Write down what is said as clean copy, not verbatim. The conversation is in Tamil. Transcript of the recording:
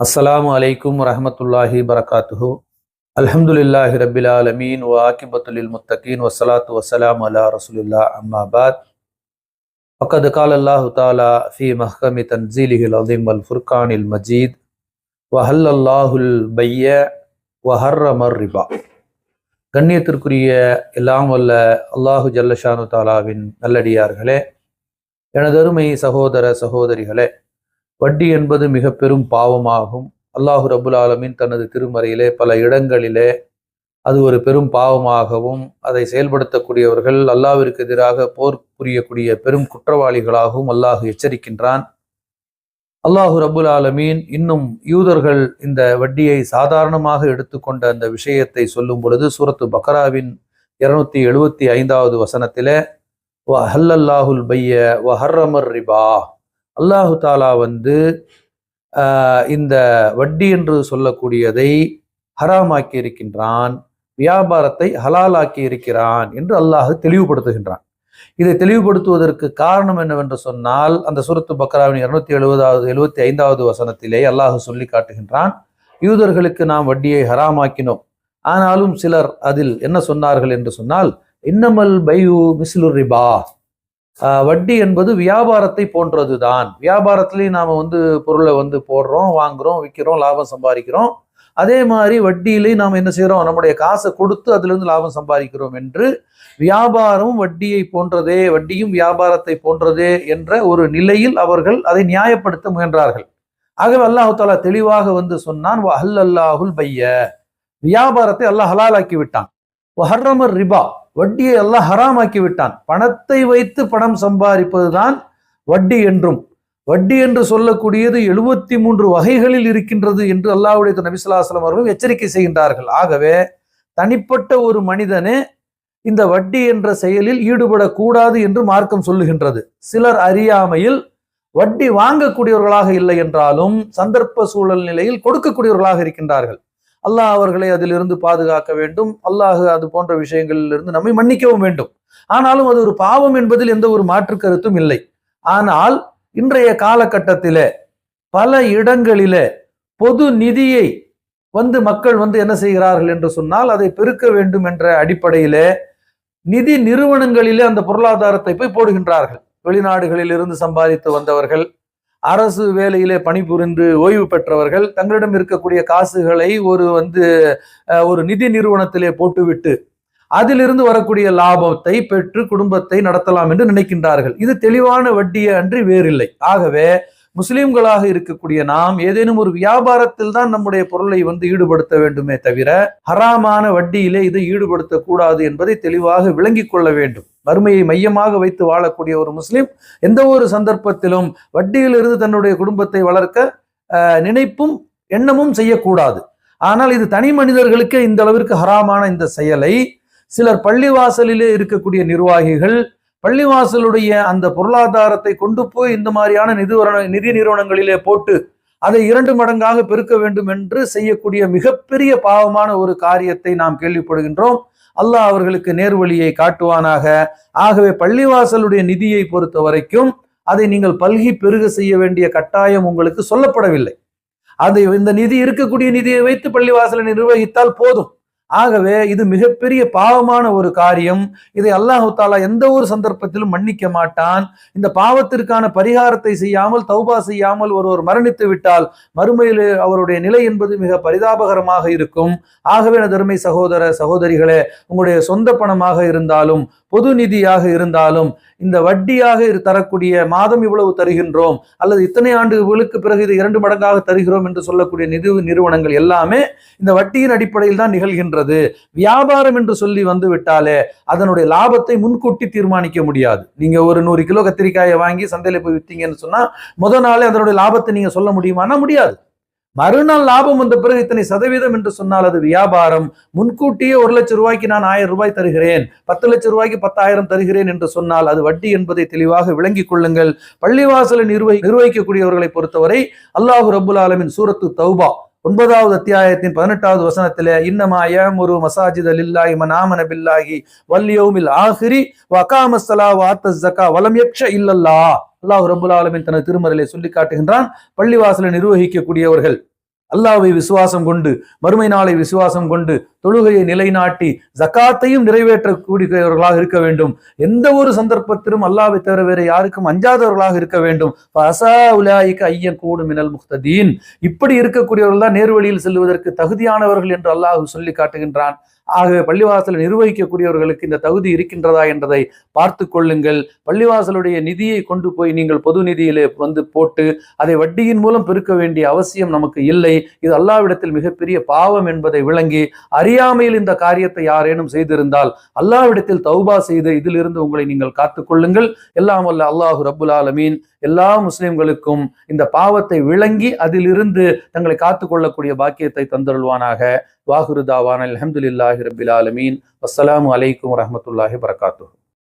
அஸ்ஸலாமு அலைக்கும் வரஹ்மத்துல்லாஹி பரகாத்துஹு. அல்ஹம்துலில்லாஹி ரப்பில் ஆலமீன் வ ஆகிபத்துல் முத்தகீன் வஸ்ஸலாத்து வஸ்ஸலாமு அலா ரசூலில்லாஹ் அம்மா பாத். ஃபக்கத் கால அல்லாஹு தஆலா ஃபீ மஹ்கமி தன்ஸீலிஹில் அஸீம் வல் ஃபுர்கானில் மஜீத் வ ஹல்லல்லாஹுல் பைய வ ஹர்ரமர் ரிபா. கண்ணியத்திற்குரிய எல்லாம் வல்ல அல்லாஹு ஜல்லஷானு தாலாவின் நல்லடியார்களே, எனதருமை சகோதர சகோதரிகளே, வட்டி என்பது மிக பெரும் பாவமாகும். அல்லாஹு ரபுல் ஆலமீன் தனது திருமறையிலே பல இடங்களிலே அது ஒரு பெரும் பாவமாகவும், அதை செயல்படுத்தக்கூடியவர்கள் அல்லாஹ்விற்கு எதிராக போர் புரியக்கூடிய பெரும் குற்றவாளிகளாகவும் அல்லாஹ் எச்சரிக்கின்றான். அல்லாஹு ரபுல் ஆலமீன் இன்னும் யூதர்கள் இந்த வட்டியை சாதாரணமாக எடுத்துக்கொண்ட அந்த விஷயத்தை சொல்லும் பொழுது சூரத்து பக்ராவின் 275வது வசனத்திலே வ ஹல்லல்லாஹுல் பைய வ ஹர்ரமர் ரிபா, அல்லாஹு தாலா இந்த வட்டி என்று சொல்லக்கூடியதை ஹராமாக்கி இருக்கின்றான், வியாபாரத்தை ஹலாலாக்கி இருக்கிறான் என்று அல்லாஹ் தெளிவுபடுத்துகின்றான். இதை தெளிவுபடுத்துவதற்கு காரணம் என்னவென்று சொன்னால், அந்த சூரத்து பக்ராவின் 275வது வசனத்திலே அல்லாஹ் சொல்லி காட்டுகின்றான், யூதர்களுக்கு நாம் வட்டியை ஹராமாக்கினோம், ஆனாலும் சிலர் அதில் என்ன சொன்னார்கள் என்று சொன்னால், இன்னமல் பையு மிஸ்லு ரிபா, வட்டி என்பது வியாபாரத்தை போன்றதுதான். வியாபாரத்திலேயே நாம் பொருளை போடுறோம், வாங்குறோம், விற்கிறோம், லாபம் சம்பாதிக்கிறோம். அதே மாதிரி வட்டியிலே நாம் என்ன செய்கிறோம், நம்முடைய காசை கொடுத்து அதிலிருந்து லாபம் சம்பாதிக்கிறோம் என்று வியாபாரமும் வட்டியை போன்றதே, வட்டியும் வியாபாரத்தை போன்றதே என்ற ஒரு நிலையில் அவர்கள் அதை நியாயப்படுத்த முயன்றார்கள். ஆகவே அல்லாஹு தாலா தெளிவாக சொன்னான், வஹல்லல்லாஹுல் பைய, வியாபாரத்தை அல்லாஹ் ஹலாலாக்கி விட்டான். வஹர்ரமர் ரிபா, வட்டியை அல்லாஹ் ஹராமாக்கி விட்டான். பணத்தை வைத்து பணம் சம்பாதிப்பதுதான் வட்டி என்றும், வட்டி என்று சொல்லக்கூடியது 73 வகைகளில் இருக்கின்றது என்று அல்லாஹ்வுடைய நபி ஸல்லல்லாஹு அலைஹி வஸல்லம் அவர்கள் எச்சரிக்கை செய்கின்றார்கள். ஆகவே தனிப்பட்ட ஒரு மனிதனே இந்த வட்டி என்ற செயலில் ஈடுபடக்கூடாது என்று மார்க்கம் சொல்லுகின்றது. சிலர் அறியாமையில் வட்டி வாங்கக்கூடியவர்களாக இல்லை என்றாலும் சந்தர்ப்ப சூழல் நிலையில் கொடுக்கக்கூடியவர்களாக இருக்கின்றார்கள். அல்லாஹ் அவர்களை அதிலிருந்து பாதுகாக்க வேண்டும். அல்லாஹ் அது போன்ற விஷயங்களிலிருந்து நம்மை மன்னிக்கவும் வேண்டும். ஆனாலும் அது ஒரு பாவம் என்பதில் எந்த ஒரு மாற்று கருத்தும் இல்லை. ஆனால் இன்றைய காலகட்டத்திலே பல இடங்களிலே பொது நிதியை மக்கள் என்ன செய்கிறார்கள் என்று சொன்னால், அதை பெருக்க வேண்டும் என்ற அடிப்படையிலே நிதி நிறுவனங்களிலே அந்த பொருளாதாரத்தை போய் போடுகின்றார்கள். வெளிநாடுகளில் இருந்து சம்பாதித்து வந்தவர்கள், அரசு வேலையிலே பணிபுரிந்து ஓய்வு பெற்றவர்கள் தங்களிடம் இருக்கக்கூடிய காசுகளை ஒரு நிதி நிறுவனத்திலே போட்டுவிட்டு அதிலிருந்து வரக்கூடிய லாபத்தை பெற்று குடும்பத்தை நடத்தலாம் என்று நினைக்கின்றார்கள். இது தெளிவான வட்டியை அன்றி வேறில்லை. ஆகவே முஸ்லிம்களாக இருக்கக்கூடிய நாம் ஏதேனும் ஒரு வியாபாரத்தில் தான் நம்முடைய பொருளை ஈடுபடுத்த வேண்டுமே தவிர ஹராமான வட்டியிலே இதை ஈடுபடுத்தக்கூடாது என்பதை தெளிவாக விளங்கிக் கொள்ள வேண்டும். வறுமையை மையமாக வைத்து வாழக்கூடிய ஒரு முஸ்லிம் எந்த ஒரு சந்தர்ப்பத்திலும் வட்டியிலிருந்து தன்னுடைய குடும்பத்தை வளர்க்க நினைப்பும் எண்ணமும் செய்யக்கூடாது. ஆனால் இது தனி மனிதர்களுக்கு இந்த அளவிற்கு ஹராமான இந்த செயலை சிலர் பள்ளிவாசலிலே இருக்கக்கூடிய நிர்வாகிகள் பள்ளிவாசலுடைய அந்த பொருளாதாரத்தை கொண்டு போய் இந்த மாதிரியான நிதி நிறுவனங்களிலே போட்டு அதை 2 மடங்காக பெருக்க வேண்டும் என்று செய்யக்கூடிய மிகப்பெரிய பாவமான ஒரு காரியத்தை நாம் கேள்விப்படுகின்றோம். அல்லாஹ் அவர்களுக்கு நேர்வழியை காட்டுவானாக. ஆகவே பள்ளிவாசலுடைய நிதியை பொறுத்த வரைக்கும் அதை நீங்கள் பல்கி பெருக செய்ய வேண்டிய கட்டாயம் உங்களுக்கு சொல்லப்படவில்லை. அதை இந்த நிதி இருக்கக்கூடிய நிதியை வைத்து பள்ளிவாசலை நிர்வகித்தால் போதும். ஆகவே இது மிகப்பெரிய பாவமான ஒரு காரியம். இதை அல்லாஹு தாலா எந்த ஒரு சந்தர்ப்பத்திலும் மன்னிக்க மாட்டான். இந்த பாவத்திற்கான பரிகாரத்தை செய்யாமல், தௌபா செய்யாமல் ஒருவர் மரணித்து விட்டால் மறுமையில் அவருடைய நிலை என்பது மிக பரிதாபகரமாக இருக்கும். ஆகவே தருமை சகோதர சகோதரிகளே, உங்களுடைய சொந்த பணமாக இருந்தாலும் பொது நிதியாக இருந்தாலும் இந்த வட்டியாக தரக்கூடிய மாதம் இவ்வளவு தருகின்றோம் அல்லது இத்தனை ஆண்டுகளுக்கு பிறகு இது 2 மடங்காக தருகிறோம் என்று சொல்லக்கூடிய நிதி நிறுவனங்கள் எல்லாமே இந்த வட்டியின் அடிப்படையில் தான் நிகழ்கின்றது. வியாபாரம் என்று சொல்லி விட்டாலே அதனுடைய லாபத்தை முன்கூட்டி தீர்மானிக்க முடியாது. நீங்க ஒரு 100 கிலோ கத்திரிக்காயை வாங்கி சந்தையில போய் வித்தீங்கன்னு சொன்னா முதல் நாளே அதனுடைய லாபத்தை நீங்க சொல்ல முடியுமானா முடியாது. மறுநாள் லாபம் வந்த பிறகு இத்தனை சதவீதம் என்று சொன்னால் அது வியாபாரம். முன்கூட்டியே 1 லட்சம் ரூபாய்க்கு நான் 1000 ரூபாய் தருகிறேன், 10 லட்சம் ரூபாய்க்கு 10,000 தருகிறேன் என்று சொன்னால் அது வட்டி என்பதை தெளிவாக விளங்கிக் கொள்ளுங்கள். பள்ளிவாசலை நிர்வகிக்கக்கூடியவர்களை பொறுத்தவரை அல்லாஹு ரப்புல் ஆலமீன் சூரத்து தௌபா 9வது அத்தியாயத்தின் 18வது வசனத்திலே இன்னமா யஅமுரு மசாஜித லில்லாஹி மன் ஆமன பில்லாஹி வல் யௌமில் ஆகிரி வ அகாமஸ் ஸலா வ ஆத்தஸ் ஸகா வ லம் யக்ஷ இல்லல்லாஹ், அல்லாஹ் ரப்புல் ஆலமீன் தனது திருமறையிலே சொல்லி காட்டுகின்றான், பள்ளிவாசலை நிர்வகிக்கக்கூடியவர்கள் அல்லாஹ்வை விசுவாசம் கொண்டு, மறுமை நாளை விசுவாசம் கொண்டு, தொழுகையை நிலைநாட்டி ஜகாத்தையும் நிறைவேற்றக்கூடியவர்களாக இருக்க வேண்டும். எந்த ஒரு சந்தர்ப்பத்திலும் அல்லாஹ்வை தவிர வேறு யாருக்கும் அஞ்சாதவர்களாக இருக்க வேண்டும். ஐயன் கூடும் மினல் முஹ்ததீன். இப்படி இருக்கக்கூடியவர்கள் தான் நேர்வழியில் செல்வதற்கு தகுதியானவர்கள் என்று அல்லாஹ் சொல்லி காட்டுகின்றான். ஆகவே பள்ளிவாசலை நிர்வகிக்கக்கூடியவர்களுக்கு இந்த தகுதி இருக்கின்றதா என்பதை பார்த்து கொள்ளுங்கள். பள்ளிவாசலுடைய நிதியை கொண்டு போய் நீங்கள் பொது நிதியிலே போட்டு அதை வட்டியின் மூலம் பெருக்க வேண்டிய அவசியம் நமக்கு இல்லை. இது அல்லாஹ்விடத்தில் மிகப்பெரிய பாவம் என்பதை விளங்கி, அறியாமையில் இந்த காரியத்தை யாரேனும் செய்திருந்தால் அல்லாஹ்விடத்தில் தௌபா செய்து இதிலிருந்து உங்களை நீங்கள் காத்துக் கொள்ளுங்கள். எல்லாம் வல்ல அல்லாஹு ரப்புல் ஆலமீன் எல்லா முஸ்லிம்களுக்கும் இந்த பாவத்தை விளங்கி அதிலிருந்து தங்களை காத்துக் கொள்ளக்கூடிய பாக்கியத்தை தந்தருள்வானாக. வாஹிரு தாவானா அல்ஹம்துலில்லாஹி ரப்பில் ஆலமீன். அஸ்ஸலாமு அலைக்கும் வரஹ்மத்துல்லாஹி வபரகாத்துஹு.